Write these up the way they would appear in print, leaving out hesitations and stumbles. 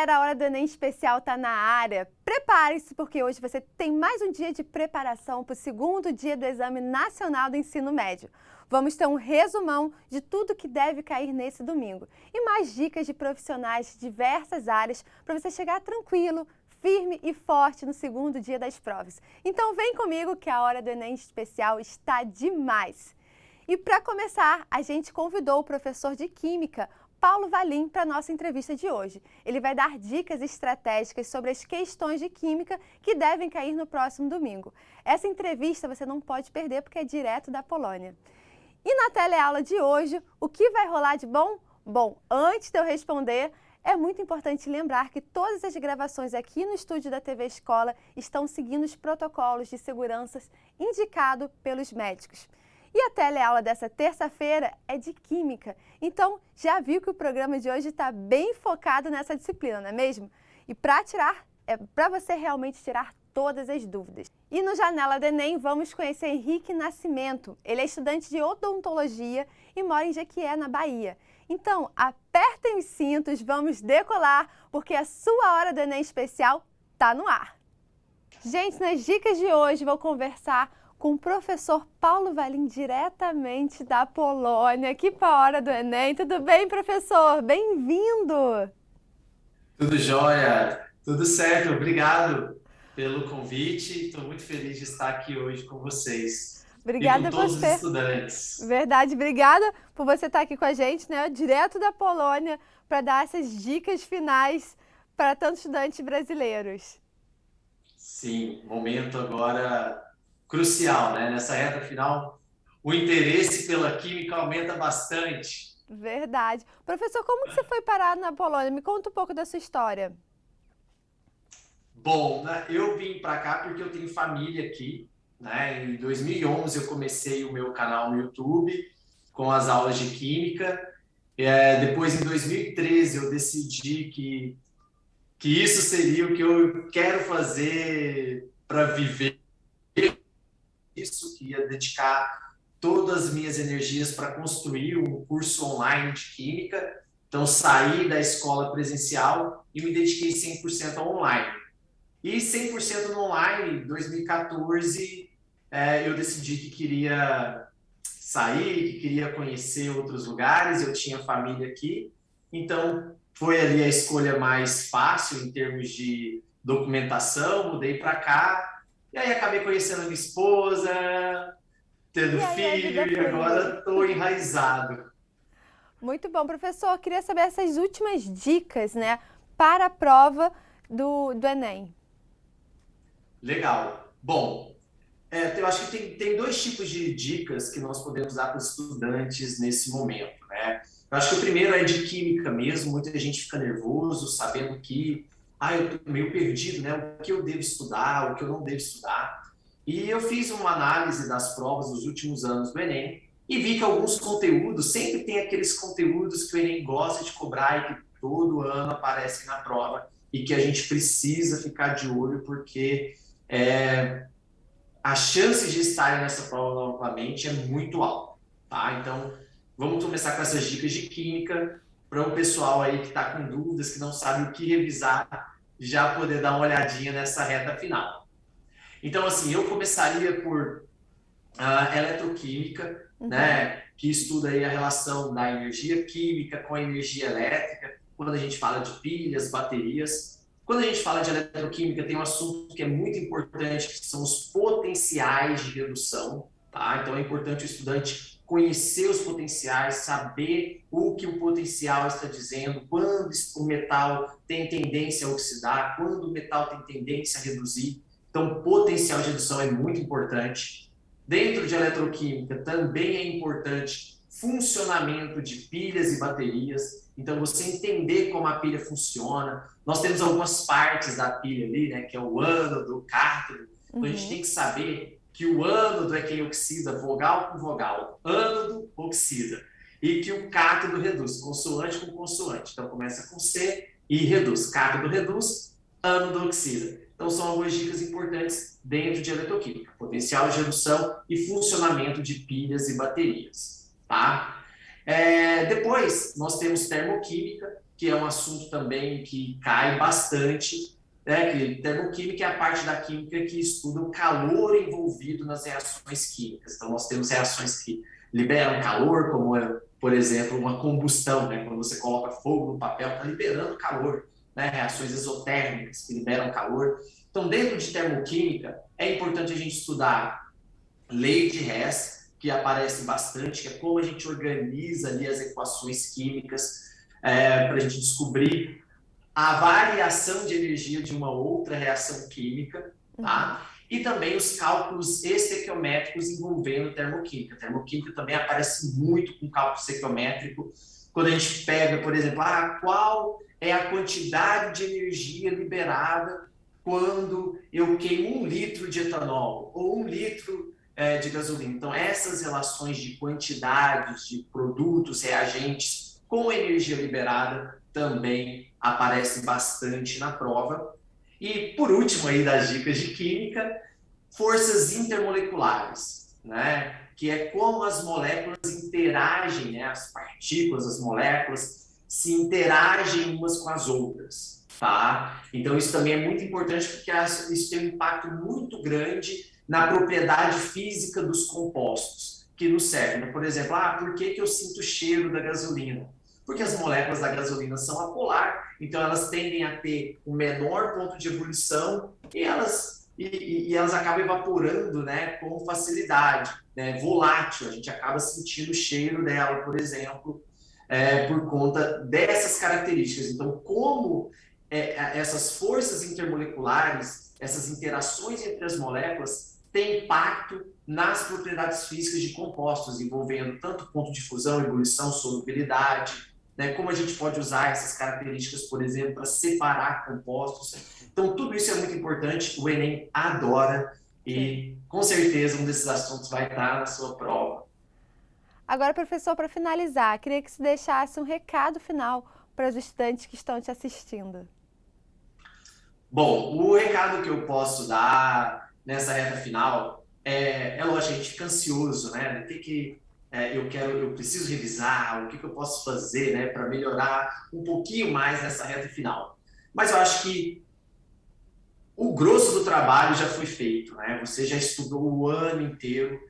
galera, a Hora do Enem Especial tá na área. Prepare-se, porque hoje você tem mais um dia de preparação para o segundo dia do Exame Nacional do Ensino Médio. Vamos ter um resumão de tudo que deve cair nesse domingo e mais dicas de profissionais de diversas áreas para você chegar tranquilo, firme e forte no segundo dia das provas. Então vem comigo que a Hora do Enem Especial está demais. E para começar, a gente convidou o professor de Química, Paulo Valim, para a nossa entrevista de hoje. Ele vai dar dicas estratégicas sobre as questões de Química que devem cair no próximo domingo. Essa entrevista você não pode perder porque é direto da Polônia. E na teleaula de hoje, o que vai rolar de bom? Bom, antes de eu responder, é muito importante lembrar que todas as gravações aqui no estúdio da TV Escola estão seguindo os protocolos de segurança indicados pelos médicos. E a teleaula dessa terça-feira é de Química, então já viu que o programa de hoje está bem focado nessa disciplina, não é mesmo? E para você realmente tirar todas as dúvidas. E no Janela do Enem vamos conhecer Henrique Nascimento. Ele é estudante de odontologia e mora em Jequié, na Bahia. Então, apertem os cintos, vamos decolar, porque a sua Hora do Enem Especial está no ar. Gente, nas dicas de hoje vou conversar com o professor Paulo Valim, diretamente da Polônia, aqui para a Hora do Enem. Tudo bem, professor? Bem-vindo! Tudo jóia, tudo certo. Obrigado pelo convite. Estou muito feliz de estar aqui hoje com vocês e Obrigada com a todos os você. estudantes. Verdade, obrigada por você estar aqui com a gente, né? Direto da Polônia, para dar essas dicas finais para tantos estudantes brasileiros. Sim, momento agora crucial, né? Nessa reta final, o interesse pela química aumenta bastante. Verdade. Professor, como que você foi parar na Polônia? Me conta um pouco da sua história. Bom, né, eu vim para cá porque eu tenho família aqui, né? Em 2011 eu comecei o meu canal no YouTube com as aulas de química. Depois, em 2013, eu decidi que isso seria o que eu quero fazer para viver isso, que ia dedicar todas as minhas energias para construir um curso online de química. Então, saí da escola presencial e me dediquei 100% ao online. E 100% no online, em 2014, eu decidi que queria sair, que queria conhecer outros lugares, eu tinha família aqui, então foi ali a escolha mais fácil em termos de documentação, mudei para cá, e aí acabei conhecendo a minha esposa, tendo E aí a vida filho, e fluiu. agora estou enraizado. Muito bom, professor. Queria saber essas últimas dicas, né, para a prova do Enem. Legal. Bom, eu acho que tem dois tipos de dicas que nós podemos dar para os estudantes nesse momento, né? Eu acho que o primeiro é de química mesmo, muita gente fica nervoso, sabendo que, eu estou meio perdido, né? O que eu devo estudar, o que eu não devo estudar. E eu fiz uma análise das provas dos últimos anos do Enem e vi que alguns conteúdos, sempre tem aqueles conteúdos que o Enem gosta de cobrar e que todo ano aparecem na prova e que a gente precisa ficar de olho porque é, a chance de estarem nessa prova novamente é muito alta, tá? Então, vamos começar com essas dicas de química para o pessoal aí que está com dúvidas, que não sabe o que revisar, já poder dar uma olhadinha nessa reta final. Então, assim, eu começaria por eletroquímica, Uhum. né, que estuda aí a relação da energia química com a energia elétrica, quando a gente fala de pilhas, baterias. Quando a gente fala de eletroquímica, tem um assunto que é muito importante, que são os potenciais de redução, tá? Então é importante o estudante conhecer os potenciais, saber o que o potencial está dizendo, quando o metal tem tendência a oxidar, quando o metal tem tendência a reduzir. Então, potencial de redução é muito importante. Dentro de eletroquímica também é importante funcionamento de pilhas e baterias. Então, você entender como a pilha funciona. Nós temos algumas partes da pilha ali, né, que é o ânodo, o cátodo. Então, a gente Uhum. tem que saber que o ânodo é quem oxida vogal com vogal. Ânodo oxida. E que o cátodo reduz, consoante com consoante. Então, começa com C e reduz. Cátodo reduz, ânodo oxida. Então, são algumas dicas importantes dentro de eletroquímica. Potencial de redução e funcionamento de pilhas e baterias. Tá? Depois, nós temos termoquímica, que é um assunto também que cai bastante, né? Que termoquímica é a parte da química que estuda o calor envolvido nas reações químicas. Então, nós temos reações que liberam calor, como, por exemplo, uma combustão, né? Quando você coloca fogo no papel, está liberando calor, né? Reações exotérmicas que liberam calor. Então, dentro de termoquímica, é importante a gente estudar lei de Hess, que aparece bastante, que é como a gente organiza ali as equações químicas para a gente descobrir a variação de energia de uma outra reação química, tá? E também os cálculos estequiométricos envolvendo termoquímica. Termoquímica também aparece muito com cálculo estequiométrico, quando a gente pega, por exemplo, qual é a quantidade de energia liberada quando eu queimo 1 litro de etanol ou 1 litro de gasolina. Então, essas relações de quantidades de produtos, reagentes com energia liberada também aparecem bastante na prova. E, por último, aí das dicas de química, forças intermoleculares, né? Que é como as moléculas interagem, né? As partículas, as moléculas se interagem umas com as outras, tá? Então, isso também é muito importante porque isso tem um impacto muito grande na propriedade física dos compostos que nos servem. Então, por exemplo, por que eu sinto o cheiro da gasolina? Porque as moléculas da gasolina são apolar, então elas tendem a ter um menor ponto de ebulição e elas acabam evaporando, né, com facilidade, né, volátil. A gente acaba sentindo o cheiro dela, por exemplo, por conta dessas características. Então, como essas forças intermoleculares, essas interações entre as moléculas têm impacto nas propriedades físicas de compostos, envolvendo tanto ponto de fusão, ebulição, solubilidade, né? Como a gente pode usar essas características, por exemplo, para separar compostos. Então, tudo isso é muito importante, o Enem adora e, com certeza, um desses assuntos vai estar na sua prova. Agora, professor, para finalizar, queria que você deixasse um recado final para os estudantes que estão te assistindo. Bom, o recado que eu posso dar nessa reta final lógico, a gente fica ansioso, né? Eu preciso revisar, o que eu posso fazer, né, para melhorar um pouquinho mais nessa reta final. Mas eu acho que o grosso do trabalho já foi feito, né? Você já estudou o ano inteiro,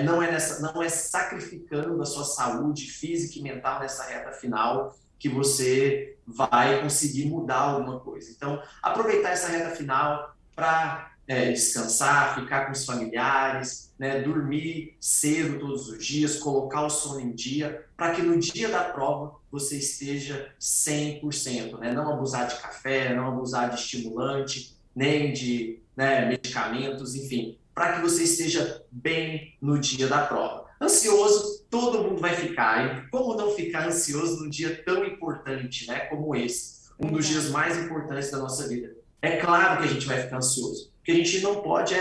não é sacrificando a sua saúde física e mental nessa reta final que você vai conseguir mudar alguma coisa. Então, aproveitar essa reta final para descansar, ficar com os familiares, né, dormir cedo todos os dias, colocar o sono em dia, para que no dia da prova você esteja 100%, né? Não abusar de café, não abusar de estimulante, nem de medicamentos, enfim, para que você esteja bem no dia da prova. Ansioso, todo mundo vai ficar. E como não ficar ansioso num dia tão importante, né, como esse? Um dos dias mais importantes da nossa vida. É claro que a gente vai ficar ansioso. O que a gente não pode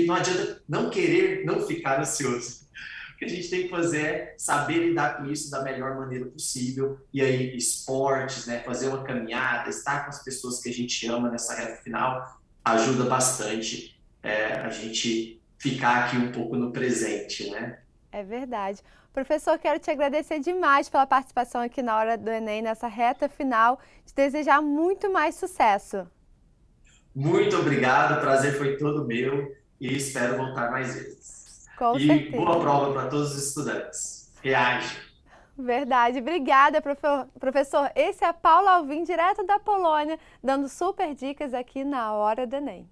não adianta não querer não ficar ansioso. O que a gente tem que fazer é saber lidar com isso da melhor maneira possível. E aí, esportes, né, fazer uma caminhada, estar com as pessoas que a gente ama nessa reta final, ajuda bastante a gente ficar aqui um pouco no presente, né? É verdade. Professor, quero te agradecer demais pela participação aqui na Hora do Enem, nessa reta final, te desejar muito mais sucesso. Muito obrigado, o prazer foi todo meu e espero voltar mais vezes. Com certeza. Boa prova para todos os estudantes. Reage. Verdade. Obrigada, professor. Esse é Paulo Alvim, direto da Polônia, dando super dicas aqui na Hora do Enem.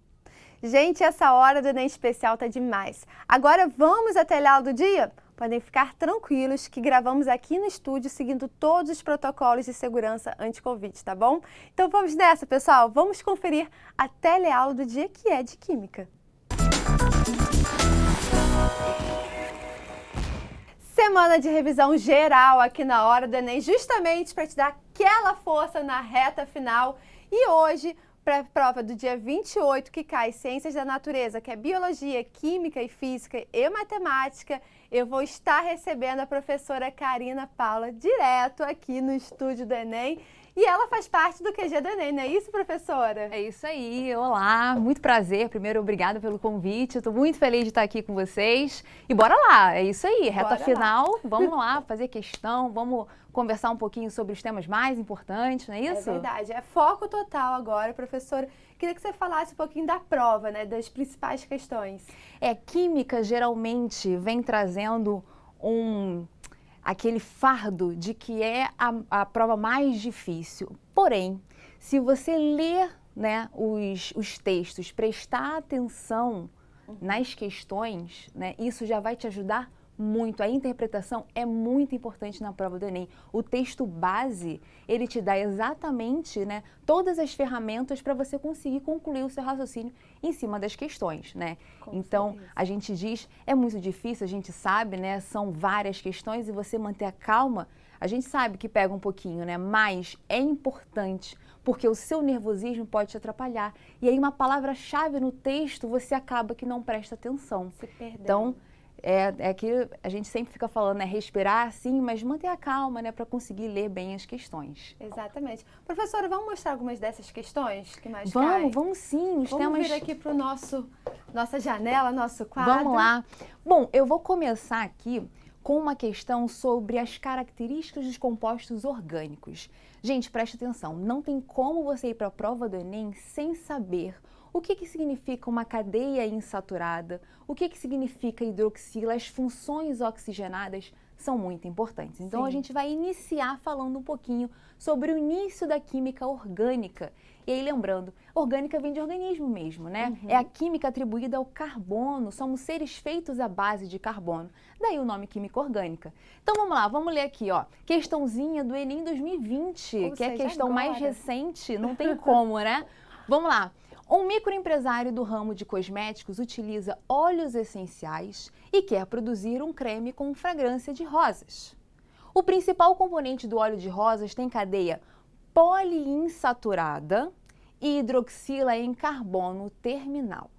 Gente, essa Hora do Enem especial tá demais. Agora vamos à tela do dia? Podem ficar tranquilos que gravamos aqui no estúdio seguindo todos os protocolos de segurança anti-Covid, tá bom? Então vamos nessa, pessoal. Vamos conferir a teleaula do dia, que é de Química. Semana de revisão geral aqui na Hora do Enem, justamente para te dar aquela força na reta final. E hoje, para a prova do dia 28, que cai Ciências da Natureza, que é Biologia, Química e Física e Matemática, eu vou estar recebendo a professora Karina Paula direto aqui no estúdio do Enem. E ela faz parte do QG do Enem, não é isso, professora? É isso aí, olá, muito prazer. Primeiro, obrigada pelo convite, estou muito feliz de estar aqui com vocês. E bora lá, é isso aí, reta final, vamos lá fazer questão, vamos conversar um pouquinho sobre os temas mais importantes, não é isso? É verdade, é foco total agora, professora. Queria que você falasse um pouquinho da prova, né, das principais questões. Química geralmente vem trazendo aquele fardo de que é a prova mais difícil. Porém, se você ler, né, os textos, prestar atenção nas questões, né, isso já vai te ajudar muito. A interpretação é muito importante na prova do Enem. O texto base, ele te dá exatamente, né, todas as ferramentas para você conseguir concluir o seu raciocínio em cima das questões, né? Então, a gente diz, é muito difícil, a gente sabe, né, são várias questões e você manter a calma, a gente sabe que pega um pouquinho, né, mas é importante porque o seu nervosismo pode te atrapalhar. E aí uma palavra-chave no texto, você acaba que não presta atenção. Se perdendo. Então, é que a gente sempre fica falando, né, respirar sim, mas manter a calma, né, para conseguir ler bem as questões. Exatamente. Professora, vamos mostrar algumas dessas questões que mais caem? Vamos sim. Vamos vir aqui para nossa janela, nosso quadro. Vamos lá. Bom, eu vou começar aqui com uma questão sobre as características dos compostos orgânicos. Gente, preste atenção, não tem como você ir para a prova do Enem sem saber o que significa uma cadeia insaturada, o que significa hidroxila, as funções oxigenadas são muito importantes. Então, a gente vai iniciar falando um pouquinho sobre o início da química orgânica. E aí, lembrando, orgânica vem de organismo mesmo, né? É a química atribuída ao carbono, somos seres feitos à base de carbono. Daí o nome química orgânica. Então, vamos lá, vamos ler aqui, ó. Questãozinha do Enem 2020, que é a questão mais recente, não tem como, né? Vamos lá. Um microempresário do ramo de cosméticos utiliza óleos essenciais e quer produzir um creme com fragrância de rosas. O principal componente do óleo de rosas tem cadeia poliinsaturada e hidroxila em carbono terminal.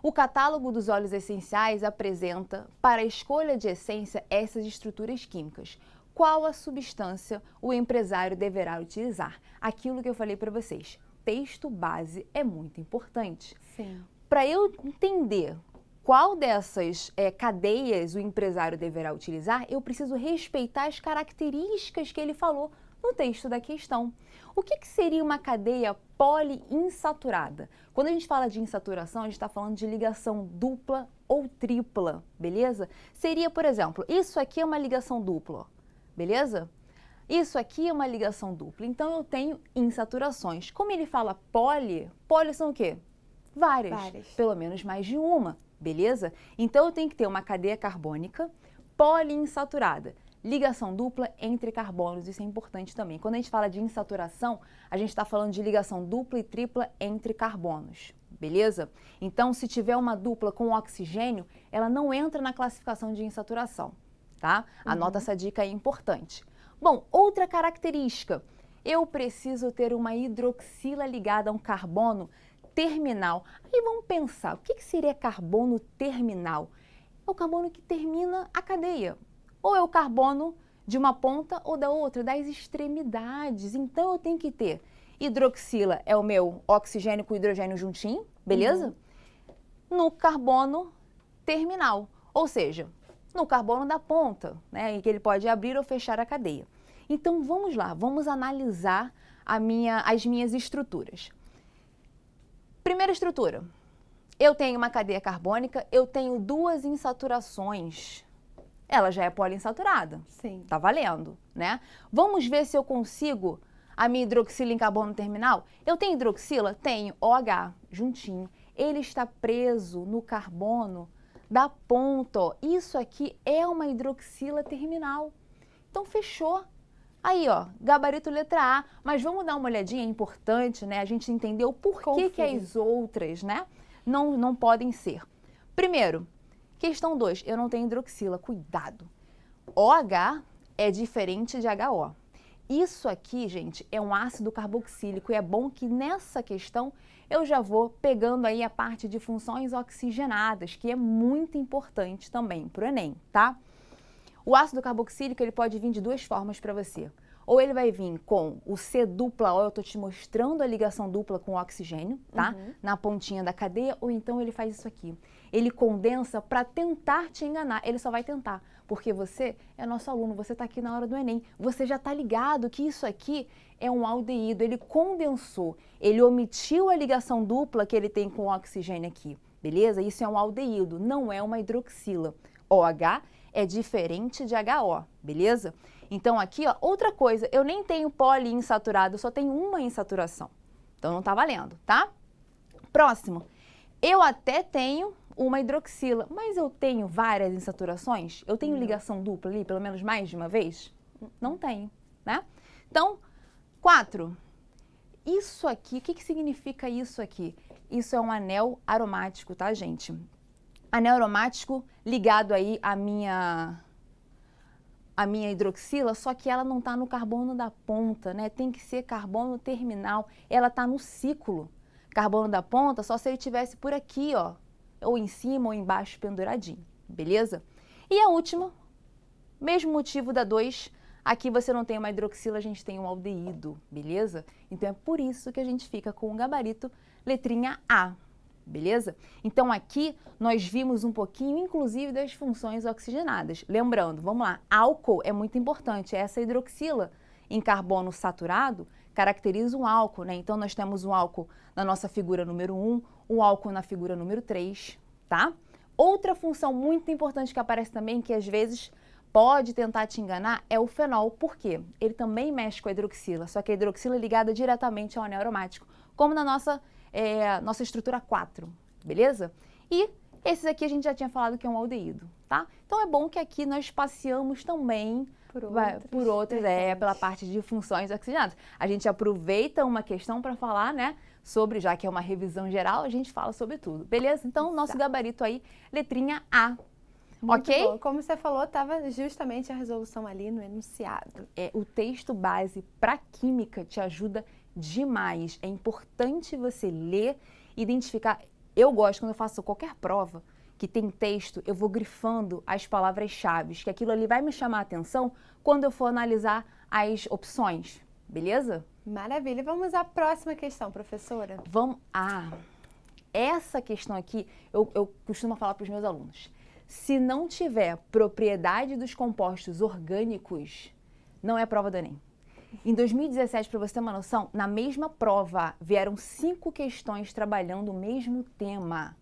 O catálogo dos óleos essenciais apresenta, para a escolha de essência, essas estruturas químicas. Qual a substância o empresário deverá utilizar? Aquilo que eu falei para vocês. Texto base é muito importante. Sim. Para eu entender qual dessas cadeias o empresário deverá utilizar, eu preciso respeitar as características que ele falou no texto da questão. O que seria uma cadeia poliinsaturada? Quando a gente fala de insaturação, a gente está falando de ligação dupla ou tripla, beleza? Seria, por exemplo, isso aqui é uma ligação dupla, beleza? Isso aqui é uma ligação dupla, então eu tenho insaturações. Como ele fala poli são o quê? Várias, pelo menos mais de uma, beleza? Então eu tenho que ter uma cadeia carbônica poliinsaturada, ligação dupla entre carbonos, isso é importante também. Quando a gente fala de insaturação, a gente está falando de ligação dupla e tripla entre carbonos, beleza? Então, se tiver uma dupla com oxigênio, ela não entra na classificação de insaturação, tá? Anota essa dica aí importante. Bom, outra característica, eu preciso ter uma hidroxila ligada a um carbono terminal. Aí vamos pensar, o que seria carbono terminal? É o carbono que termina a cadeia. Ou é o carbono de uma ponta ou da outra, das extremidades. Então, eu tenho que ter hidroxila, é o meu oxigênio com hidrogênio juntinho, beleza? No carbono terminal, ou seja, no carbono da ponta, né, em que ele pode abrir ou fechar a cadeia. Então, vamos lá, vamos analisar as minhas estruturas. Primeira estrutura, eu tenho uma cadeia carbônica, eu tenho duas insaturações. Ela já é poliinsaturada. Sim. Tá valendo, né? Vamos ver se eu consigo a minha hidroxila em carbono terminal. Eu tenho hidroxila? Tenho. OH, juntinho. Ele está preso no carbono da ponta, ó. Isso aqui é uma hidroxila terminal. Então, fechou. Aí, ó, gabarito letra A. Mas vamos dar uma olhadinha, é importante, né? A gente entender o porquê que as outras, né, não podem ser. Primeiro, questão 2, eu não tenho hidroxila, cuidado. OH é diferente de HO. Isso aqui, gente, é um ácido carboxílico e é bom que nessa questão eu já vou pegando aí a parte de funções oxigenadas, que é muito importante também para o Enem, tá? O ácido carboxílico, ele pode vir de duas formas para você. Ou ele vai vir com o C dupla O, eu estou te mostrando a ligação dupla com o oxigênio, tá? Na pontinha da cadeia, ou então ele faz isso aqui. Ele condensa para tentar te enganar, ele só vai tentar, porque você é nosso aluno, você está aqui na hora do Enem, você já está ligado que isso aqui é um aldeído, ele condensou, ele omitiu a ligação dupla que ele tem com o oxigênio aqui, beleza? Isso é um aldeído, não é uma hidroxila. OH é diferente de HO, beleza? Então aqui, ó, outra coisa, eu nem tenho poliinsaturado, eu só tenho uma insaturação. Então não tá valendo, tá? Próximo. Eu até tenho uma hidroxila, mas eu tenho várias insaturações? Eu tenho ligação dupla ali, pelo menos mais de uma vez? Não tenho, né? Então, 4. Isso aqui, o que que significa isso aqui? Isso é um anel aromático, tá, gente? Anel aromático ligado aí à minha hidroxila, só que ela não está no carbono da ponta, né? Tem que ser carbono terminal. Ela está no ciclo. Carbono da ponta só se ele tivesse por aqui, ó, ou em cima ou embaixo penduradinho, beleza? E a última, mesmo motivo da 2, aqui você não tem uma hidroxila, a gente tem um aldeído, beleza? Então é por isso que a gente fica com o gabarito letrinha A. Beleza? Então aqui nós vimos um pouquinho, inclusive, das funções oxigenadas. Lembrando, vamos lá, álcool é muito importante, essa hidroxila em carbono saturado caracteriza um álcool, né? Então nós temos um álcool na nossa figura número 1, um álcool na figura número 3, tá? Outra função muito importante que aparece também, que às vezes pode tentar te enganar, é o fenol. Por quê? Ele também mexe com a hidroxila, só que a hidroxila é ligada diretamente ao anel aromático, como na nossa estrutura 4, beleza? E esses aqui a gente já tinha falado que é um aldeído, tá? Então é bom que aqui nós passeamos também por outros, pela parte de funções oxigenadas. A gente aproveita uma questão para falar, né, sobre, já que é uma revisão geral, a gente fala sobre tudo, beleza? Então, nosso gabarito aí, letrinha A. Muito ok? bom. Como você falou, estava justamente a resolução ali no enunciado. O texto base para química te ajuda demais. É importante você ler, identificar. Eu gosto, quando eu faço qualquer prova que tem texto, eu vou grifando as palavras-chave, que aquilo ali vai me chamar a atenção quando eu for analisar as opções, beleza? Maravilha. Vamos à próxima questão, professora. Vamos. Essa questão aqui, eu costumo falar para os meus alunos. Se não tiver propriedade dos compostos orgânicos, não é prova do Enem. Em 2017, para você ter uma noção, na mesma prova vieram 5 questões trabalhando o mesmo tema.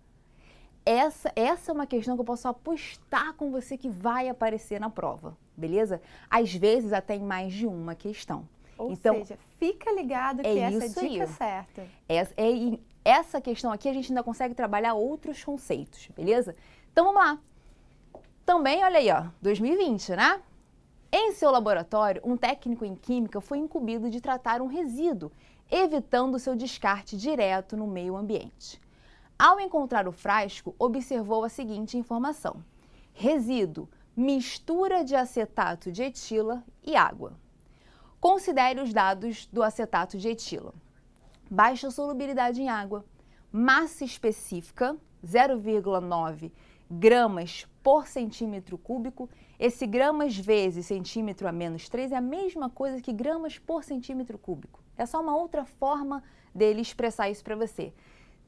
Essa é uma questão que eu posso apostar com você que vai aparecer na prova, beleza? Às vezes até em mais de uma questão. Ou então, seja, fica ligado que essa é a dica certa. Essa questão aqui a gente ainda consegue trabalhar outros conceitos, beleza? Então vamos lá. Também, olha aí, ó, 2020, né? Em seu laboratório, um técnico em química foi incumbido de tratar um resíduo, evitando seu descarte direto no meio ambiente. Ao encontrar o frasco, observou a seguinte informação: resíduo, mistura de acetato de etila e água. Considere os dados do acetato de etila. Baixa solubilidade em água, massa específica, 0,9 gramas por centímetro cúbico. Esse gramas vezes centímetro a menos 3 é a mesma coisa que gramas por centímetro cúbico. É só uma outra forma dele expressar isso para você.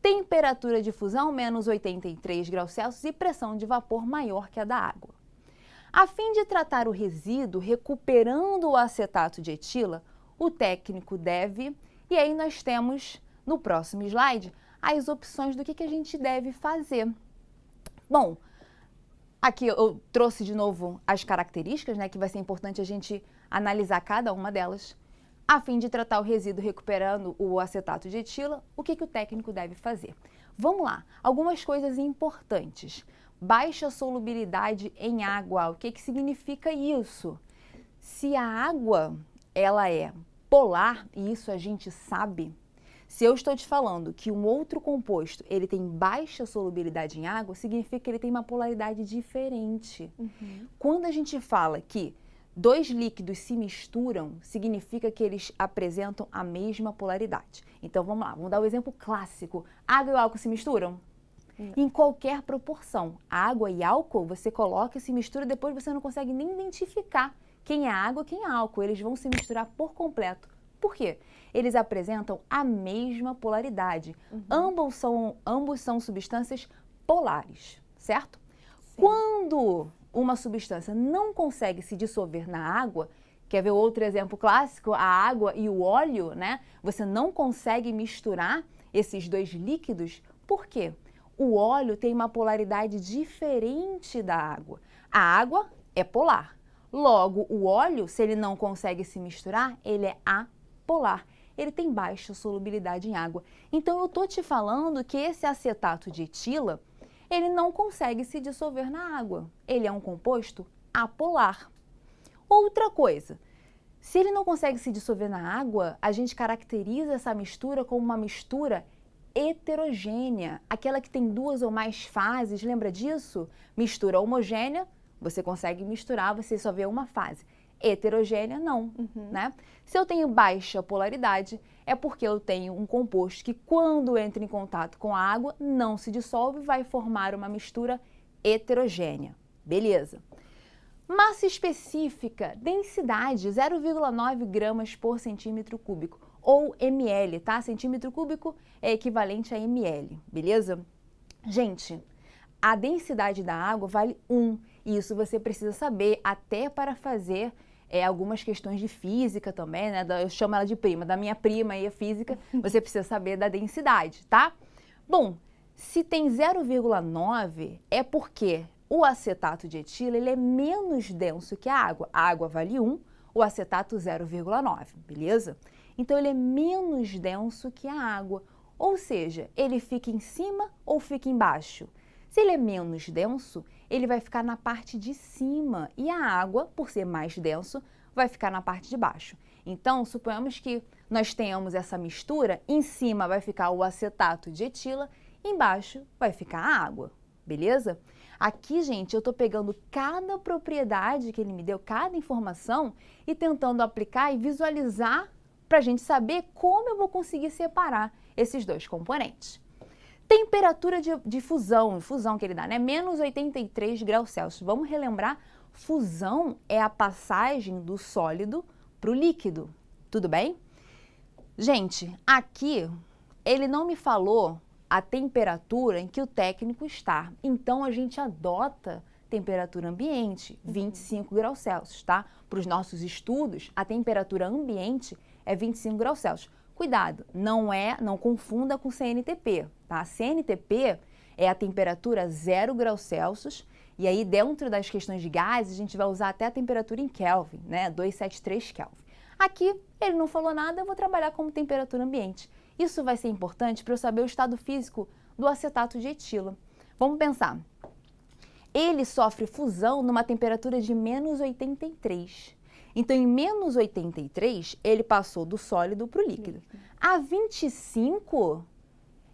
Temperatura de fusão, menos 83 graus Celsius e pressão de vapor maior que a da água. A fim de tratar o resíduo, recuperando o acetato de etila, o técnico deve... E aí nós temos, no próximo slide, as opções do que a gente deve fazer. Bom, aqui eu trouxe de novo as características, né, que vai ser importante a gente analisar cada uma delas. A fim de tratar o resíduo recuperando o acetato de etila, o que o técnico deve fazer? Vamos lá, algumas coisas importantes. Baixa solubilidade em água, o que significa isso? Se a água, ela é polar, e isso a gente sabe, se eu estou te falando que um outro composto, ele tem baixa solubilidade em água, significa que ele tem uma polaridade diferente. Quando a gente fala que 2 líquidos se misturam, significa que eles apresentam a mesma polaridade. Então, vamos lá, vamos dar o exemplo clássico. Água e álcool se misturam? Em qualquer proporção. Água e álcool, você coloca e se mistura, depois você não consegue nem identificar quem é água, quem é álcool. Eles vão se misturar por completo. Por quê? Eles apresentam a mesma polaridade. Ambos são substâncias polares, certo? Sim. Quando uma substância não consegue se dissolver na água, quer ver outro exemplo clássico? A água e o óleo, né? Você não consegue misturar esses dois líquidos. Por quê? O óleo tem uma polaridade diferente da água. A água é polar. Logo, o óleo, se ele não consegue se misturar, ele é apolar. Ele tem baixa solubilidade em água. Então, eu estou te falando que esse acetato de etila, ele não consegue se dissolver na água. Ele é um composto apolar. Outra coisa, se ele não consegue se dissolver na água, a gente caracteriza essa mistura como uma mistura heterogênea, aquela que tem duas ou mais fases, lembra disso? Mistura homogênea, você consegue misturar, você só vê uma fase. Heterogênea, não, né? Se eu tenho baixa polaridade, é porque eu tenho um composto que, quando entra em contato com a água, não se dissolve, vai formar uma mistura heterogênea. Beleza. Massa específica, densidade, 0,9 gramas por centímetro cúbico, ou ml, tá? Centímetro cúbico é equivalente a ml, beleza? Gente, a densidade da água vale 1, e isso você precisa saber até para fazer algumas questões de física também, né? Eu chamo ela de prima, da minha prima aí a física, você precisa saber da densidade, tá? Bom, se tem 0,9 é porque o acetato de etila ele é menos denso que a água. A água vale 1, o acetato 0,9, beleza? Então ele é menos denso que a água, ou seja, ele fica em cima ou fica embaixo? Se ele é menos denso, ele vai ficar na parte de cima e a água, por ser mais denso, vai ficar na parte de baixo. Então, suponhamos que nós tenhamos essa mistura, em cima vai ficar o acetato de etila, embaixo vai ficar a água, beleza? Aqui, gente, eu estou pegando cada propriedade que ele me deu, cada informação, e tentando aplicar e visualizar para a gente saber como eu vou conseguir separar esses dois componentes. Temperatura de fusão que ele dá, né? Menos 83 graus Celsius. Vamos relembrar, fusão é a passagem do sólido para o líquido, tudo bem? Gente, aqui ele não me falou a temperatura em que o técnico está, então a gente adota temperatura ambiente, 25 graus Celsius, tá? Para os nossos estudos, a temperatura ambiente é 25 graus Celsius. Cuidado, não confunda com CNTP, tá? CNTP é a temperatura 0 graus Celsius, e aí dentro das questões de gases a gente vai usar até a temperatura em Kelvin, né? 273 Kelvin. Aqui ele não falou nada, eu vou trabalhar como temperatura ambiente. Isso vai ser importante para eu saber o estado físico do acetato de etila. Vamos pensar. Ele sofre fusão numa temperatura de menos 83. Então, em menos 83, ele passou do sólido para o líquido. A 25,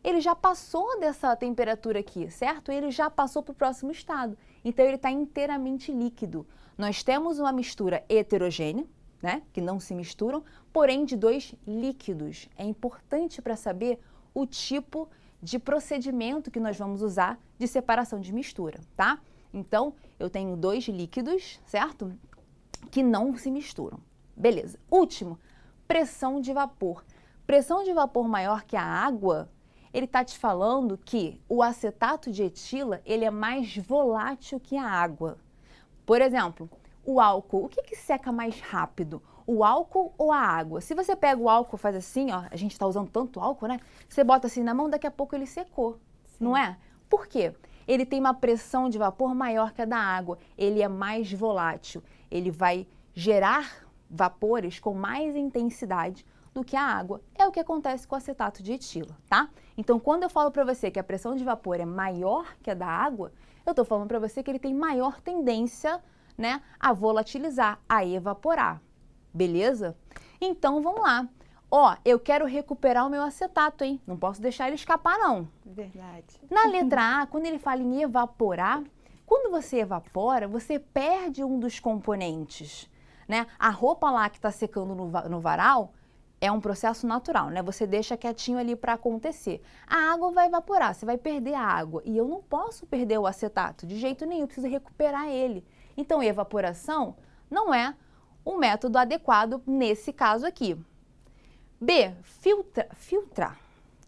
ele já passou dessa temperatura aqui, certo? Ele já passou para o próximo estado. Então, ele está inteiramente líquido. Nós temos uma mistura heterogênea, né? Que não se misturam, porém de dois líquidos. É importante para saber o tipo de procedimento que nós vamos usar de separação de mistura, tá? Então, eu tenho dois líquidos, certo? Que não se misturam. Beleza. Último, pressão de vapor. Pressão de vapor maior que a água, ele está te falando que o acetato de etila, ele é mais volátil que a água. Por exemplo, o álcool, o que seca mais rápido? O álcool ou a água? Se você pega o álcool, faz assim, ó, a gente está usando tanto álcool, né? Você bota assim na mão, daqui a pouco ele secou, não é? Por quê? Ele tem uma pressão de vapor maior que a da água, ele é mais volátil, ele vai gerar vapores com mais intensidade do que a água. É o que acontece com o acetato de etila, tá? Então, quando eu falo para você que a pressão de vapor é maior que a da água, eu estou falando para você que ele tem maior tendência, né, a volatilizar, a evaporar. Beleza? Então, vamos lá. Ó, eu quero recuperar o meu acetato, hein? Não posso deixar ele escapar, não. Verdade. Na letra A, quando ele fala em evaporar, quando você evapora, você perde um dos componentes, né? A roupa lá que está secando no varal é um processo natural, né? Você deixa quietinho ali para acontecer. A água vai evaporar, você vai perder a água. E eu não posso perder o acetato de jeito nenhum, eu preciso recuperar ele. Então, evaporação não é um método adequado nesse caso aqui. B, filtrar.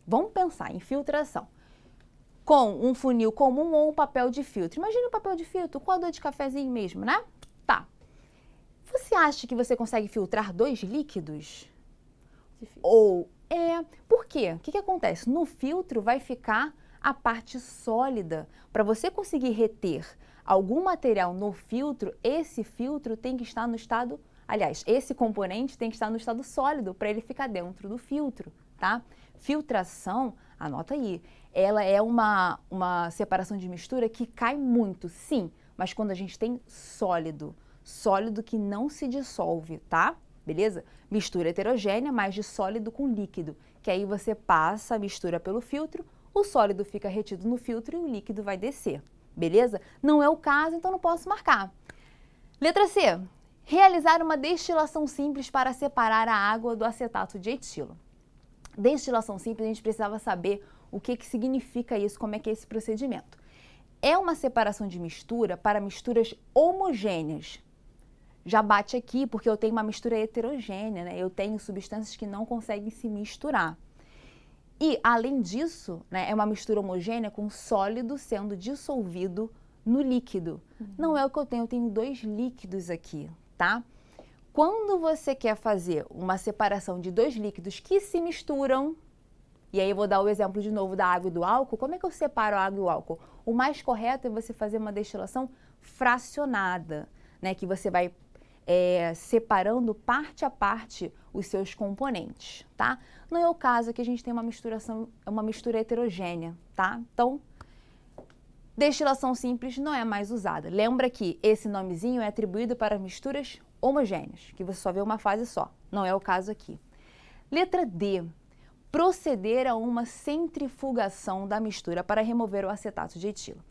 Vamos pensar em filtração. Com um funil comum ou um papel de filtro. Imagina um papel de filtro, coador de cafezinho mesmo, né? Tá. Você acha que você consegue filtrar 2 líquidos? Difícil. Por quê? O que acontece? No filtro vai ficar a parte sólida. Para você conseguir reter algum material no filtro, esse filtro tem que estar no estado... Aliás, esse componente tem que estar no estado sólido para ele ficar dentro do filtro, tá? Filtração, anota aí, ela é uma separação de mistura que cai muito, sim, mas quando a gente tem sólido que não se dissolve, tá? Beleza? Mistura heterogênea, mas de sólido com líquido, que aí você passa a mistura pelo filtro, o sólido fica retido no filtro e o líquido vai descer, beleza? Não é o caso, então não posso marcar. Letra C. Realizar uma destilação simples para separar a água do acetato de etilo. Destilação simples, a gente precisava saber o que significa isso, como é que é esse procedimento. É uma separação de mistura para misturas homogêneas. Já bate aqui porque eu tenho uma mistura heterogênea, né? Eu tenho substâncias que não conseguem se misturar. E, além disso, né, é uma mistura homogênea com sólido sendo dissolvido no líquido. Não é o que eu tenho 2 líquidos aqui, tá? Quando você quer fazer uma separação de 2 líquidos que se misturam, e aí eu vou dar o exemplo de novo da água e do álcool, como é que eu separo a água e o álcool? O mais correto é você fazer uma destilação fracionada, né? Que você vai separando parte a parte os seus componentes, tá? Não é o caso que a gente tem uma mistura heterogênea, tá? Então, destilação simples não é mais usada. Lembra que esse nomezinho é atribuído para misturas homogêneas, que você só vê uma fase só. Não é o caso aqui. Letra D. Proceder a uma centrifugação da mistura para remover o acetato de etilo.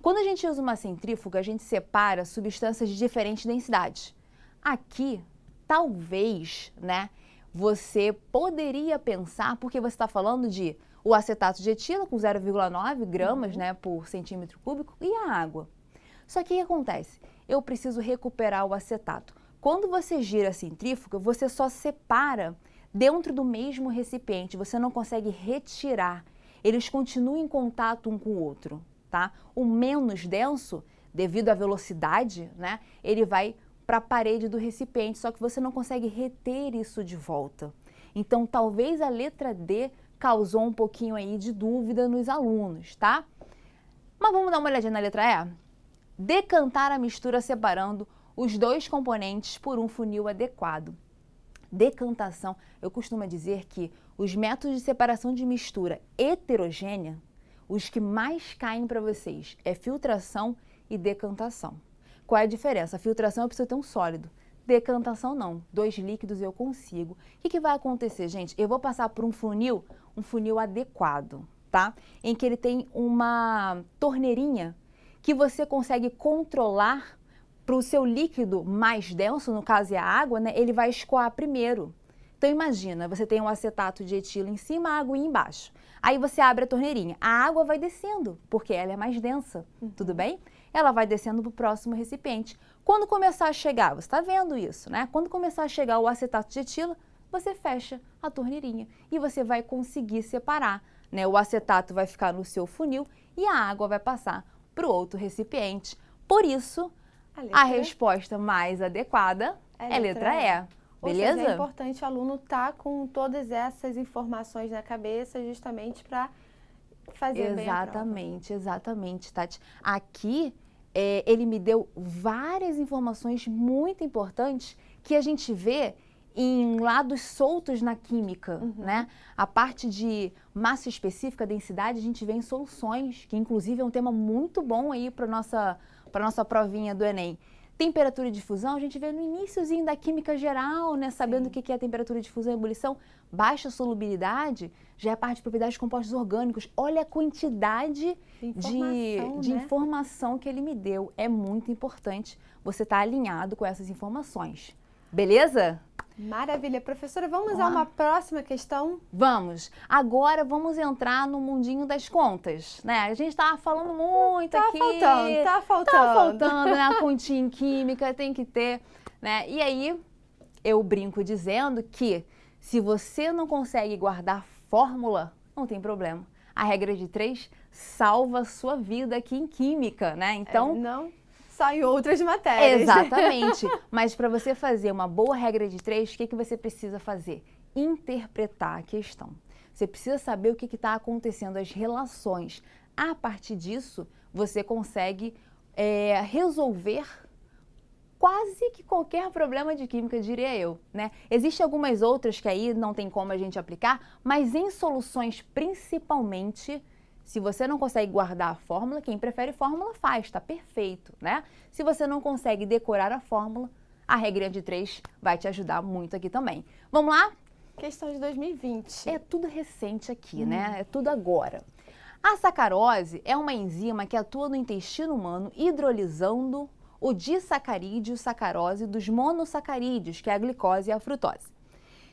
Quando a gente usa uma centrífuga, a gente separa substâncias de diferentes densidades. Aqui, talvez, né, você poderia pensar, porque você está falando de o acetato de etilo com 0,9 gramas, né, por centímetro cúbico e a água. Só que o que acontece? Eu preciso recuperar o acetato. Quando você gira a centrífuga, você só separa dentro do mesmo recipiente, você não consegue retirar. Eles continuam em contato um com o outro, tá? O menos denso, devido à velocidade, né, ele vai para a parede do recipiente, só que você não consegue reter isso de volta. Então, talvez a letra D causou um pouquinho aí de dúvida nos alunos, tá? Mas vamos dar uma olhadinha na letra E? Decantar a mistura separando os 2 componentes por um funil adequado. Decantação, eu costumo dizer que os métodos de separação de mistura heterogênea, os que mais caem para vocês é filtração e decantação. Qual é a diferença? A filtração eu preciso ter um sólido, decantação não, 2 líquidos eu consigo. O que vai acontecer, gente? Eu vou passar por um funil adequado, tá? Em que ele tem uma torneirinha que você consegue controlar para o seu líquido mais denso, no caso é a água, né? Ele vai escoar primeiro. Então imagina, você tem um acetato de etilo em cima, a água embaixo. Aí você abre a torneirinha, a água vai descendo, porque ela é mais densa, tudo bem? Ela vai descendo para o próximo recipiente. Quando começar a chegar, você está vendo isso, né? Quando começar a chegar o acetato de etilo, você fecha a torneirinha e você vai conseguir separar, né? O acetato vai ficar no seu funil e a água vai passar para o outro recipiente. Por isso, a resposta mais adequada é a letra E. Beleza? Ou seja, é importante o aluno estar com todas essas informações na cabeça justamente para fazer bem a prova. Exatamente, Tati. Aqui, ele me deu várias informações muito importantes que a gente vê em lados soltos na química, né? A parte de massa específica, densidade, a gente vê em soluções, que inclusive é um tema muito bom aí para nossa provinha do Enem. Temperatura de fusão, a gente vê no iniciozinho da química geral, né? Sabendo o que é temperatura de fusão e ebulição. Baixa solubilidade já é a parte de propriedades de compostos orgânicos. Olha a quantidade de informação que ele me deu. É muito importante você estar alinhado com essas informações. Beleza? Maravilha. Professora, vamos a uma próxima questão? Vamos. Agora vamos entrar no mundinho das contas, né? A gente estava falando muito aqui. Tá faltando. Tá faltando, né? A continha em química tem que ter. né? E aí eu brinco dizendo que se você não consegue guardar fórmula, não tem problema. A regra de 3 salva a sua vida aqui em química, né? Então, não só em outras matérias. exatamente. Mas para você fazer uma boa regra de 3, o que você precisa fazer? Interpretar a questão. Você precisa saber o que está acontecendo, as relações. A partir disso, você consegue resolver quase que qualquer problema de química, diria eu, né? Existem algumas outras que aí não tem como a gente aplicar, mas em soluções principalmente, se você não consegue guardar a fórmula, quem prefere fórmula faz, tá perfeito, né? Se você não consegue decorar a fórmula, a regra de 3 vai te ajudar muito aqui também. Vamos lá? Questão de 2020. É tudo recente aqui, né? É tudo agora. A sacarose é uma enzima que atua no intestino humano hidrolisando o disacarídeo sacarose dos monossacarídeos, que é a glicose e a frutose.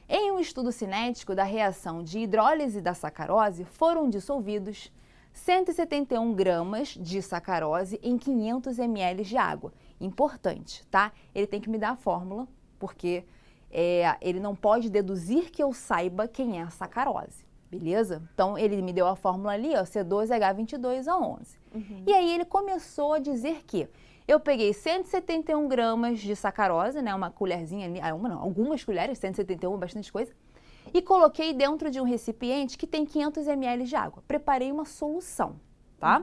Em um estudo cinético da reação de hidrólise da sacarose, foram dissolvidos 171 gramas de sacarose em 500 ml de água. Importante, tá? Ele tem que me dar a fórmula, porque ele não pode deduzir que eu saiba quem é a sacarose, beleza? Então, ele me deu a fórmula ali, ó, C2H22O11. E aí ele começou a dizer que eu peguei 171 gramas de sacarose, né, uma colherzinha ali, algumas colheres, 171, bastante coisa, e coloquei dentro de um recipiente que tem 500 ml de água. Preparei uma solução, tá?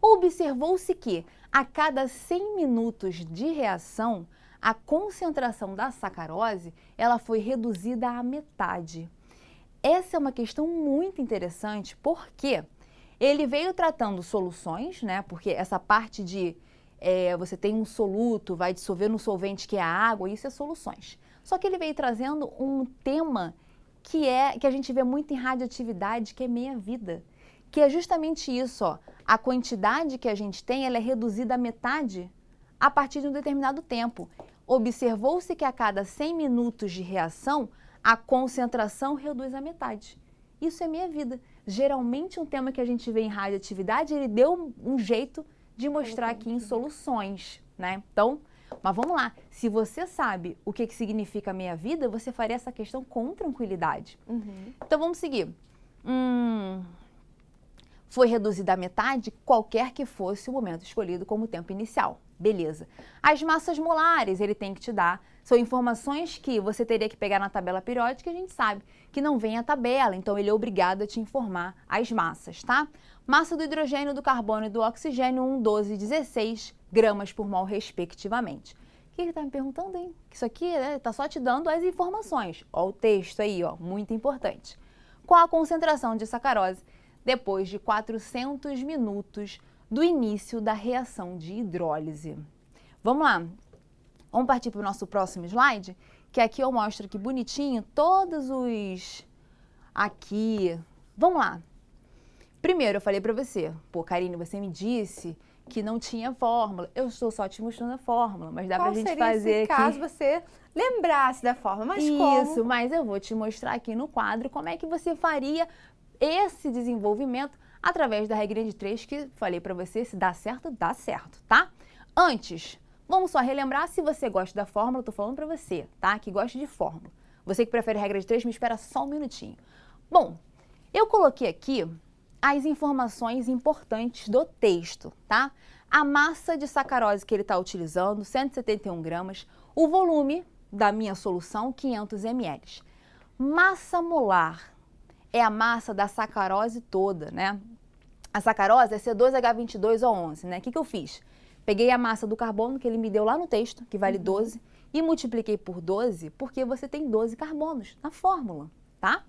Observou-se que a cada 100 minutos de reação, a concentração da sacarose, ela foi reduzida à metade. Essa é uma questão muito interessante, porque ele veio tratando soluções, né? Porque essa parte de você tem um soluto, vai dissolver no solvente que é a água, isso é soluções. Só que ele veio trazendo um tema que a gente vê muito em radioatividade, que é meia-vida. Que é justamente isso, ó. A quantidade que a gente tem, ela é reduzida à metade a partir de um determinado tempo. Observou-se que a cada 100 minutos de reação, a concentração reduz à metade. Isso é meia-vida. Geralmente, um tema que a gente vê em radioatividade, ele deu um jeito de mostrar aqui em soluções, né? Então, mas vamos lá. Se você sabe o que significa meia-vida, você faria essa questão com tranquilidade. Então, vamos seguir. Foi reduzida à metade, qualquer que fosse o momento escolhido como tempo inicial. Beleza. As massas molares, ele tem que te dar. São informações que você teria que pegar na tabela periódica, a gente sabe que não vem a tabela, então ele é obrigado a te informar as massas, tá? Massa do hidrogênio, do carbono e do oxigênio, 1, 12 e 16 gramas por mol, respectivamente. O que ele está me perguntando, hein? Isso aqui tá só te dando as informações. Ó, o texto aí, ó, muito importante. Qual a concentração de sacarose depois de 400 minutos do início da reação de hidrólise? Vamos lá. Vamos partir para o nosso próximo slide, que aqui eu mostro aqui bonitinho todos os... Aqui. Vamos lá. Primeiro, eu falei para você, pô, Karine, você me disse que não tinha fórmula. Eu estou só te mostrando a fórmula, mas dá pra gente fazer aqui. Caso você lembrasse da fórmula, mas Isso, mas eu vou te mostrar aqui no quadro como é que você faria esse desenvolvimento através da regra de 3 que falei para você, se dá certo, tá? Antes, vamos só relembrar, se você gosta da fórmula, eu tô falando para você, tá? Que gosta de fórmula. Você que prefere regra de 3, me espera só um minutinho. Bom, eu coloquei aqui as informações importantes do texto, tá? A massa de sacarose que ele está utilizando, 171 gramas, o volume da minha solução, 500 ml. Massa molar é a massa da sacarose toda, né? A sacarose é C2H22O11, né? O que eu fiz? Peguei a massa do carbono que ele me deu lá no texto, que vale 12, e multipliquei por 12, porque você tem 12 carbonos na fórmula, tá?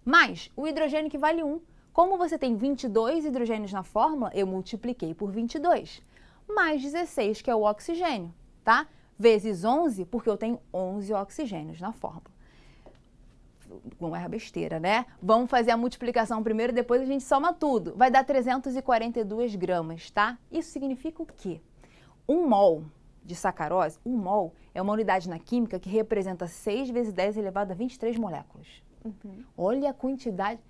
Mais o hidrogênio que vale 1. Como você tem 22 hidrogênios na fórmula, eu multipliquei por 22. Mais 16, que é o oxigênio, tá? Vezes 11, porque eu tenho 11 oxigênios na fórmula. Não é besteira, né? Vamos fazer a multiplicação primeiro, depois a gente soma tudo. Vai dar 342 gramas, tá? Isso significa o quê? 1 mol de sacarose, 1 mol é uma unidade na química que representa 6 vezes 10 elevado a 23 moléculas. Olha a quantidade...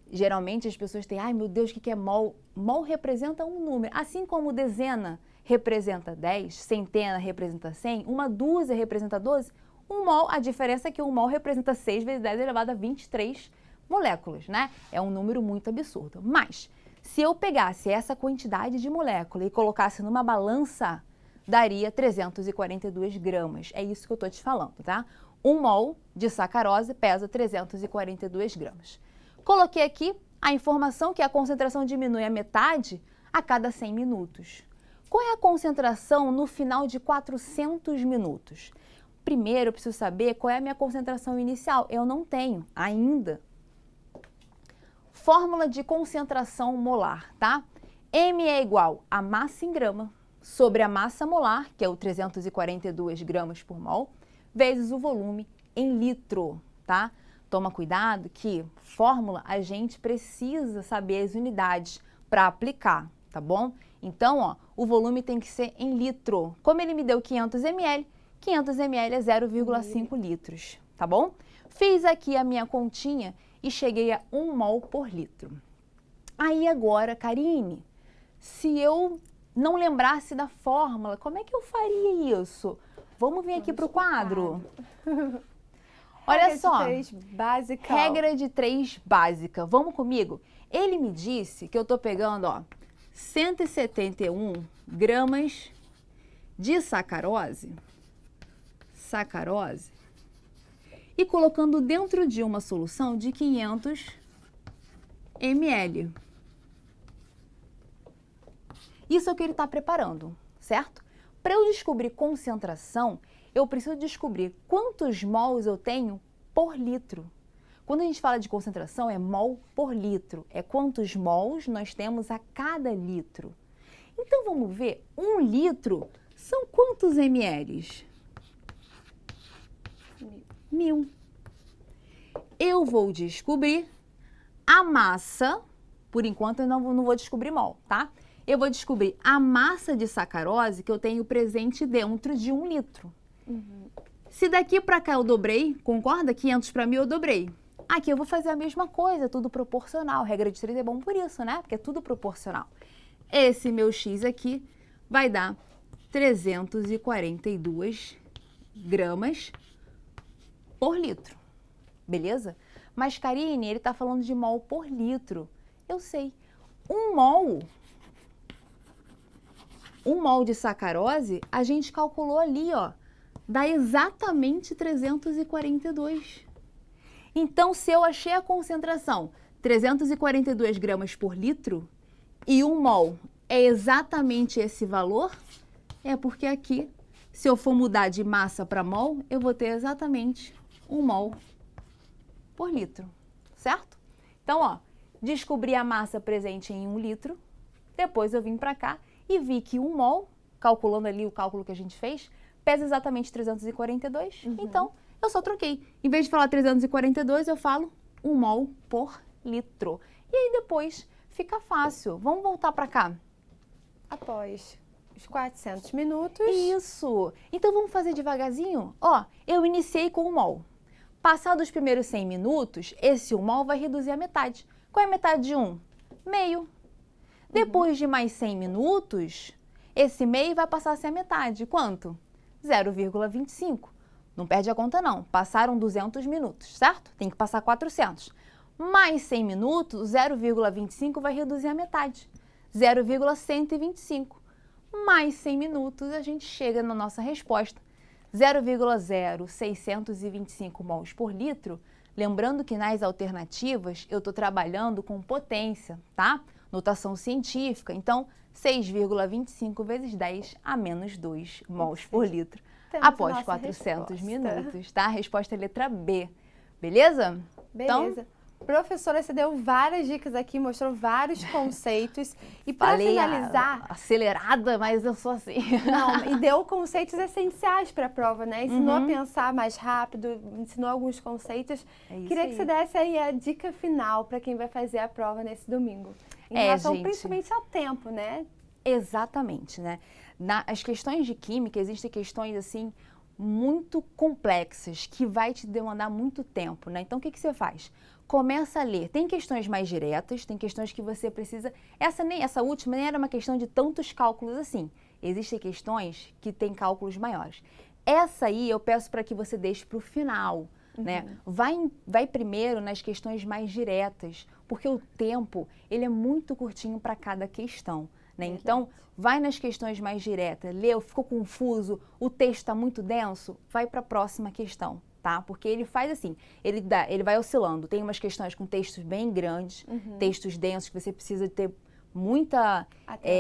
Geralmente as pessoas têm, ai meu Deus, o que é mol? Mol representa um número, assim como dezena representa 10, centena representa 100, uma dúzia representa 12, um mol, a diferença é que um mol representa 6 vezes 10 elevado a 23 moléculas, né? É um número muito absurdo. Mas, se eu pegasse essa quantidade de molécula e colocasse numa balança, daria 342 gramas. É isso que eu estou te falando, tá? Um mol de sacarose pesa 342 gramas. Coloquei aqui a informação que a concentração diminui a metade a cada 100 minutos. Qual é a concentração no final de 400 minutos? Primeiro, eu preciso saber qual é a minha concentração inicial. Eu não tenho ainda. Fórmula de concentração molar, tá? M é igual a massa em grama sobre a massa molar, que é o 342 gramas por mol, vezes o volume em litro, tá? Toma cuidado que fórmula a gente precisa saber as unidades para aplicar, tá bom? Então, ó, o volume tem que ser em litro. Como ele me deu 500 ml, 500 ml é 0,5 litros, tá bom? Fiz aqui a minha continha e cheguei a 1 mol por litro. Aí agora, Karine, se eu não lembrasse da fórmula, como é que eu faria isso? Vamos vir aqui para o quadro. Olha só, regra de 3 básica. Vamos comigo? Ele me disse que eu estou pegando, ó, 171 gramas de sacarose, e colocando dentro de uma solução de 500 ml. Isso é o que ele está preparando, certo? Para eu descobrir concentração, eu preciso descobrir quantos mols eu tenho por litro. Quando a gente fala de concentração, é mol por litro. É quantos mols nós temos a cada litro. Então, vamos ver, 1 litro são quantos ml? 1000. Eu vou descobrir a massa, por enquanto eu não vou descobrir mol, tá? Eu vou descobrir a massa de sacarose que eu tenho presente dentro de 1 litro. Se daqui para cá eu dobrei, concorda? 500 para 1000 eu dobrei. Aqui eu vou fazer a mesma coisa, tudo proporcional. Regra de 3 é bom por isso, né? Porque é tudo proporcional. Esse meu X aqui vai dar 342 gramas por litro. Beleza? Mas, Karine, ele está falando de mol por litro. Eu sei. Um mol de sacarose, a gente calculou ali, ó. Dá exatamente 342. Então, se eu achei a concentração 342 gramas por litro e 1 mol é exatamente esse valor, é porque aqui, se eu for mudar de massa para mol, eu vou ter exatamente 1 mol por litro, certo? Então, ó, descobri a massa presente em 1 litro, depois eu vim para cá e vi que 1 mol, calculando ali o cálculo que a gente fez, pesa exatamente 342, então eu só troquei. Em vez de falar 342, eu falo 1 mol por litro. E aí depois fica fácil. Vamos voltar para cá. Após os 400 minutos. Isso. Então vamos fazer devagarzinho? Ó, eu iniciei com 1 mol. Passados os primeiros 100 minutos, esse 1 mol vai reduzir a metade. Qual é a metade de 1? Meio. Depois de mais 100 minutos, esse meio vai passar a ser a metade. Quanto? 0,25. Não perde a conta não. Passaram 200 minutos, certo? Tem que passar 400. Mais 100 minutos, 0,25 vai reduzir a metade. 0,125. Mais 100 minutos, a gente chega na nossa resposta. 0,0625 mols por litro. Lembrando que nas alternativas eu estou trabalhando com potência, tá? Notação científica. Então, 6,25 vezes 10 a menos 2 mols por litro. Após 400 minutos, tá? A resposta é letra B. Beleza? Beleza. Então, professora, você deu várias dicas aqui, mostrou vários conceitos. E para finalizar... acelerada, mas eu sou assim. Não, e deu conceitos essenciais para a prova, né? Ensinou a pensar mais rápido, ensinou alguns conceitos. Queria que você desse aí a dica final para quem vai fazer a prova nesse domingo. Em relação principalmente ao tempo, né? Exatamente, né? As questões de química, existem questões assim muito complexas que vai te demandar muito tempo, né? Então, o que você faz? começa a ler. Tem questões mais diretas, tem questões que você precisa... Essa última nem era uma questão de tantos cálculos assim. Existem questões que têm cálculos maiores. Essa aí eu peço para que você deixe para o final, né? Vai primeiro nas questões mais diretas, porque o tempo ele é muito curtinho para cada questão, né? Então, vai nas questões mais diretas. Leu, ficou confuso, o texto está muito denso, vai para a próxima questão. Tá? Porque ele faz assim, ele vai oscilando. Tem umas questões com textos bem grandes, textos densos que você precisa ter muita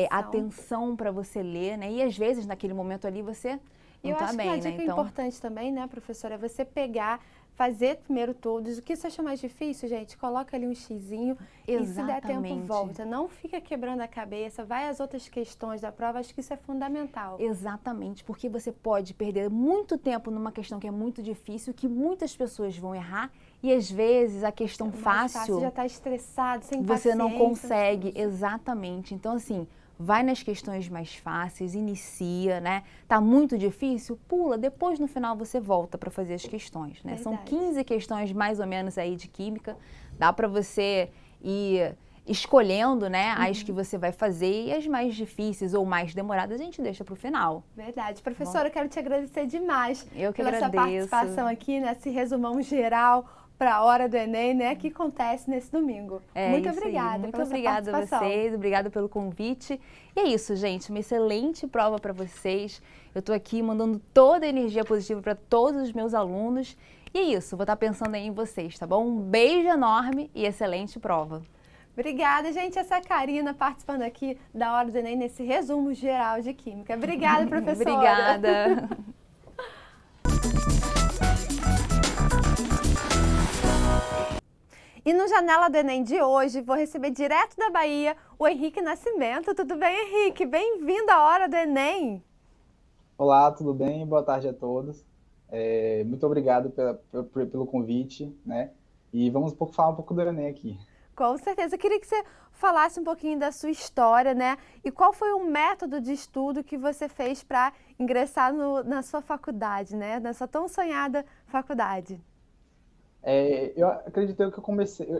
atenção para você ler, né? E às vezes naquele momento ali você não tá bem, né? Eu acho que uma dica importante também, né, professora, é você pegar, fazer primeiro todos. O que você acha mais difícil, gente? Coloca ali um xizinho e se der tempo, volta. Não fica quebrando a cabeça, vai às outras questões da prova, acho que isso é fundamental. Exatamente, porque você pode perder muito tempo numa questão que é muito difícil, que muitas pessoas vão errar, e às vezes a questão fácil já está estressado, sem você paciência. não consegue, exatamente. Então, assim, vai nas questões mais fáceis, inicia, né? Tá muito difícil? Pula, depois no final você volta para fazer as questões, né? São 15 questões mais ou menos aí de química, dá para você ir escolhendo, né, as que você vai fazer, e as mais difíceis ou mais demoradas a gente deixa para o final. Verdade. Professora, eu quero te agradecer demais pela sua participação aqui nesse resumão geral para a hora do Enem, né, que acontece nesse domingo. Muito obrigada. Muito obrigada a vocês, obrigada pelo convite. E é isso, gente, uma excelente prova para vocês. Eu estou aqui mandando toda a energia positiva para todos os meus alunos. E é isso, vou estar pensando aí em vocês, tá bom? Um beijo enorme e excelente prova. Obrigada, gente. Essa é a Karina participando aqui da Hora do Enem nesse resumo geral de Química. Obrigada, professora. Obrigada. E no Janela do Enem de hoje, vou receber direto da Bahia o Henrique Nascimento. Tudo bem, Henrique? Bem-vindo à Hora do Enem. Olá, tudo bem? Boa tarde a todos. Muito obrigado pelo convite, né? E vamos falar um pouco do Enem aqui. Com certeza. Eu queria que você falasse um pouquinho da sua história, né? E qual foi o método de estudo que você fez para ingressar na sua faculdade, né? Na sua tão sonhada faculdade. Eu acredito que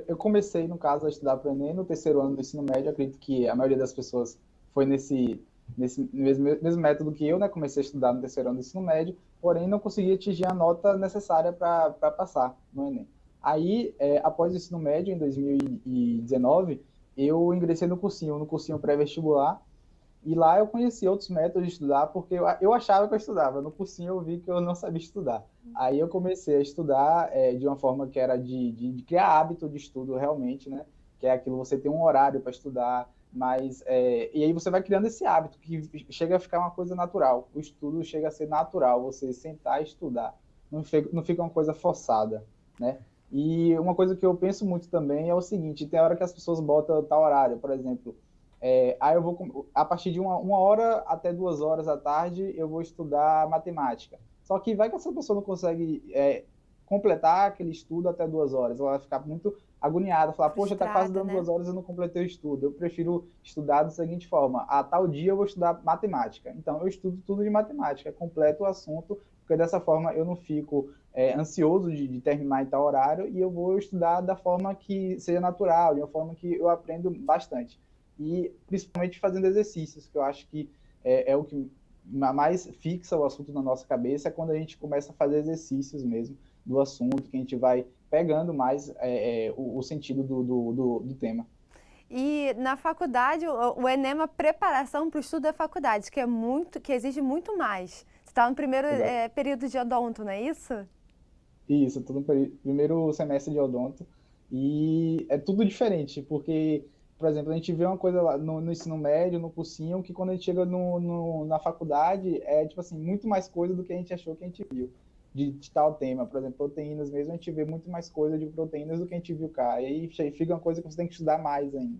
eu comecei, no caso, a estudar para o Enem no terceiro ano do ensino médio. Eu acredito que a maioria das pessoas foi nesse mesmo método que eu, né? Comecei a estudar no terceiro ano do ensino médio, porém não consegui atingir a nota necessária para passar no Enem. Aí, após o ensino médio, em 2019, eu ingressei no cursinho pré-vestibular, e lá eu conheci outros métodos de estudar, porque eu achava que eu estudava. No cursinho eu vi que eu não sabia estudar. Aí eu comecei a estudar de uma forma que era de criar hábito de estudo realmente, né? Que é aquilo, você tem um horário para estudar, mas e aí você vai criando esse hábito, que chega a ficar uma coisa natural. O estudo chega a ser natural, você sentar e estudar. Não fica uma coisa forçada, né? E uma coisa que eu penso muito também é o seguinte: tem hora que as pessoas botam tal horário, por exemplo, aí eu vou, a partir de uma hora até 2 horas da tarde, eu vou estudar matemática. Só que vai que essa pessoa não consegue completar aquele estudo até 2 horas, ela vai ficar muito agoniada, falar, poxa, tá quase dando 2 horas e eu não completei o estudo. Eu prefiro estudar da seguinte forma: a tal dia eu vou estudar matemática. Então eu estudo tudo de matemática, completo o assunto, porque dessa forma eu não fico ansioso de terminar em tal horário, e eu vou estudar da forma que seja natural, de uma forma que eu aprendo bastante. E principalmente fazendo exercícios, que eu acho que é o que mais fixa o assunto na nossa cabeça, é quando a gente começa a fazer exercícios mesmo do assunto, que a gente vai pegando mais o sentido do tema. E na faculdade, o Enem é uma preparação para o estudo da faculdade, que exige muito mais. Você está no primeiro período de odonto, não é isso? Isso, estou no primeiro semestre de odonto, e é tudo diferente, porque, por exemplo, a gente vê uma coisa lá no ensino médio, no cursinho, que quando a gente chega na faculdade, é tipo assim, muito mais coisa do que a gente achou que a gente viu de tal tema. Por exemplo, proteínas mesmo, a gente vê muito mais coisa de proteínas do que a gente viu cá. E aí fica uma coisa que você tem que estudar mais ainda.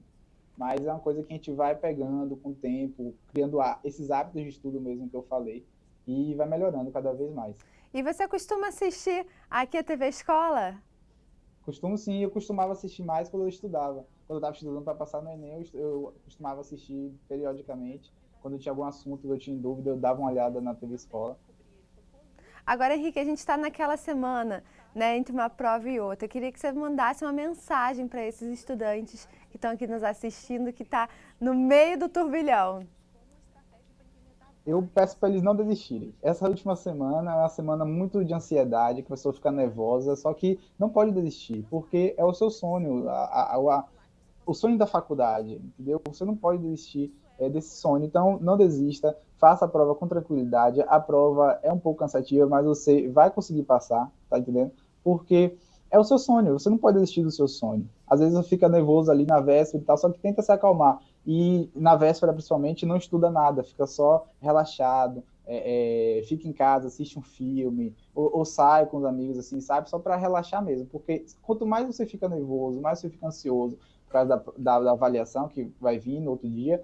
Mas é uma coisa que a gente vai pegando com o tempo, criando esses hábitos de estudo mesmo que eu falei, e vai melhorando cada vez mais. E você costuma assistir aqui a TV Escola? Costumo sim, eu costumava assistir mais quando eu estudava. Quando eu estava estudando para passar no Enem, eu costumava assistir periodicamente. Quando eu tinha algum assunto que eu tinha dúvida, eu dava uma olhada na TV Escola. Agora, Henrique, a gente está naquela semana, né, entre uma prova e outra. Eu queria que você mandasse uma mensagem para esses estudantes que estão aqui nos assistindo, que está no meio do turbilhão. Eu peço para eles não desistirem. Essa última semana é uma semana muito de ansiedade, que a pessoa fica nervosa, só que não pode desistir, porque é o seu sonho, o sonho da faculdade, entendeu? Você não pode desistir desse sonho, então não desista, faça a prova com tranquilidade. A prova é um pouco cansativa, mas você vai conseguir passar, tá entendendo? Porque é o seu sonho, você não pode desistir do seu sonho. Às vezes você fica nervoso ali na véspera e tal, só que tenta se acalmar. E na véspera, principalmente, não estuda nada, fica só relaxado, fica em casa, assiste um filme, ou sai com os amigos, assim, sabe? Só para relaxar mesmo, porque quanto mais você fica nervoso, mais você fica ansioso por causa da avaliação que vai vir no outro dia,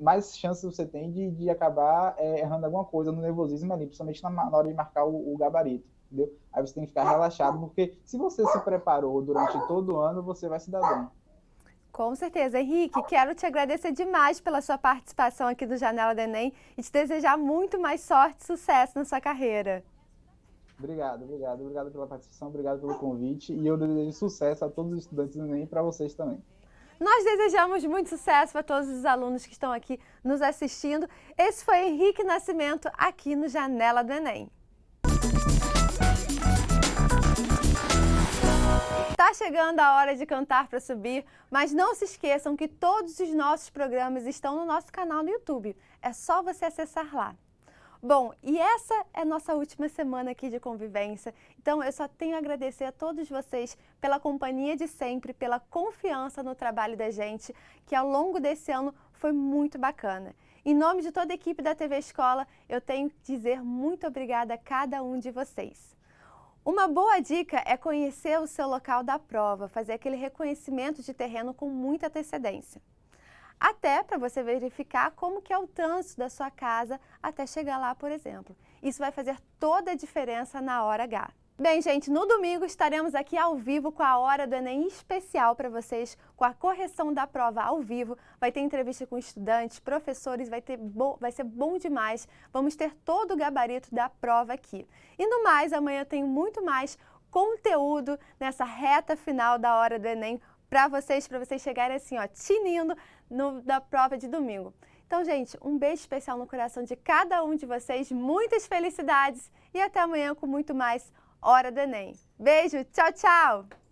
mais chances você tem de acabar errando alguma coisa no nervosismo ali, principalmente na hora de marcar o gabarito, entendeu? Aí você tem que ficar relaxado, porque se você se preparou durante todo o ano, você vai se dar bem. Com certeza. Henrique, quero te agradecer demais pela sua participação aqui do Janela do Enem e te desejar muito mais sorte e sucesso na sua carreira. Obrigado pela participação, obrigado pelo convite e eu desejo sucesso a todos os estudantes do Enem e para vocês também. Nós desejamos muito sucesso para todos os alunos que estão aqui nos assistindo. Esse foi Henrique Nascimento aqui no Janela do Enem. Está chegando a hora de cantar para subir, mas não se esqueçam que todos os nossos programas estão no nosso canal no YouTube. É só você acessar lá. Bom, e essa é a nossa última semana aqui de convivência, então eu só tenho a agradecer a todos vocês pela companhia de sempre, pela confiança no trabalho da gente, que ao longo desse ano foi muito bacana. Em nome de toda a equipe da TV Escola, eu tenho que dizer muito obrigada a cada um de vocês. Uma boa dica é conhecer o seu local da prova, fazer aquele reconhecimento de terreno com muita antecedência. Até para você verificar como que é o trânsito da sua casa até chegar lá, por exemplo. Isso vai fazer toda a diferença na hora H. Bem, gente, no domingo estaremos aqui ao vivo com a Hora do Enem especial para vocês, com a correção da prova ao vivo. Vai ter entrevista com estudantes, professores, vai ser bom demais. Vamos ter todo o gabarito da prova aqui. E no mais, amanhã eu tenho muito mais conteúdo nessa reta final da Hora do Enem para vocês chegarem assim, ó, tinindo da prova de domingo. Então, gente, um beijo especial no coração de cada um de vocês, muitas felicidades e até amanhã com muito mais Hora do Enem. Beijo, tchau, tchau!